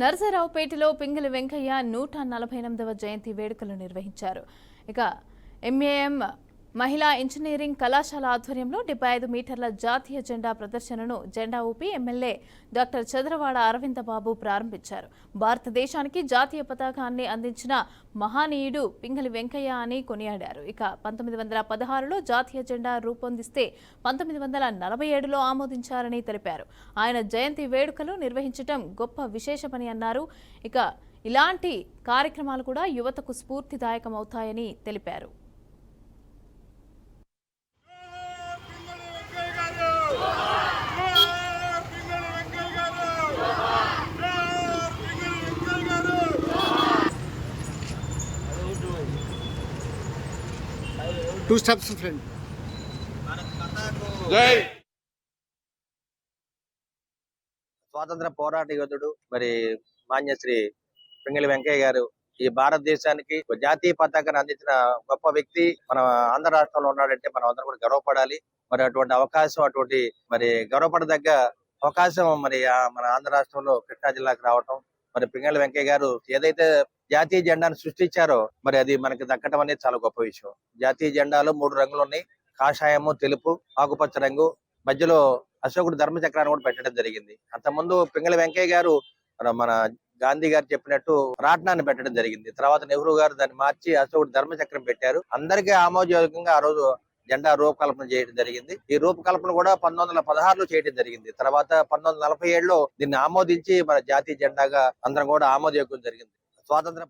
నరసరావుపేటలో పింగళి వెంకయ్య 148వ జయంతి వేడుకలు నిర్వహించారు. ఇక ఎంఏఎం మహిళా ఇంజనీరింగ్ కళాశాల ఆధ్వర్యంలో 75 మీటర్ల జాతీయ జెండా ప్రదర్శనను జెండా ఊపి ఎమ్మెల్యే డాక్టర్ చంద్రవాడ అరవిందబాబు ప్రారంభించారు. భారతదేశానికి జాతీయ పతాకాన్ని అందించిన మహానీయుడు పింగళి వెంకయ్య అని కొనియాడారు. ఇక 1916లో జాతీయ జెండా రూపొందిస్తే 1947లో ఆమోదించారని తెలిపారు. ఆయన జయంతి వేడుకలు నిర్వహించడం గొప్ప విశేషమని అన్నారు. ఇక ఇలాంటి కార్యక్రమాలు కూడా యువతకు స్ఫూర్తిదాయకమవుతాయని తెలిపారు. Two steps friend. స్వాతంత్ర పోరాట యోధుడు మరి మాన్యశ్రీ పింగళి వెంకయ్య గారు ఈ భారతదేశానికి జాతీయ పతాకాన్ని అందించిన గొప్ప వ్యక్తి మన ఆంధ్ర రాష్ట్రంలో ఉన్నాడంటే మనం అందరం కూడా గర్వపడాలి. మరి అటువంటి అవకాశం, అటువంటి మరి గర్వపడదగ్గ అవకాశం మరి మన ఆంధ్ర రాష్ట్రంలో కృష్ణా జిల్లాకు రావటం, మరి పింగళి వెంకయ్య గారు ఏదైతే జాతీయ జెండాను సృష్టించారో మరి అది మనకి దక్కడం అనేది చాలా గొప్ప విషయం. జాతీయ జెండాలో 3 రంగులు ఉన్నాయి, కాషాయము, తెలుపు, ఆకుపచ్చ రంగు, మధ్యలో అశోకుడు ధర్మచక్రాన్ని కూడా పెట్టడం జరిగింది. అంతకుముందు పింగళి వెంకయ్య గారు మన గాంధీ గారు చెప్పినట్టు రాట్నాన్ని పెట్టడం జరిగింది. తర్వాత నెహ్రూ గారు దాన్ని మార్చి అశోకుడు ధర్మచక్రం పెట్టారు. అందరికీ ఆమోదయోగ్యంగా ఆ రోజు జెండా రూపకల్పన చేయడం జరిగింది. ఈ రూపకల్పన కూడా 1916లో చేయడం జరిగింది. తర్వాత 1947లో దీన్ని ఆమోదించి మన జాతీయ జెండాగా అందరం కూడా ఆమోదయోగ్యం జరిగింది. స్వాతంత్ర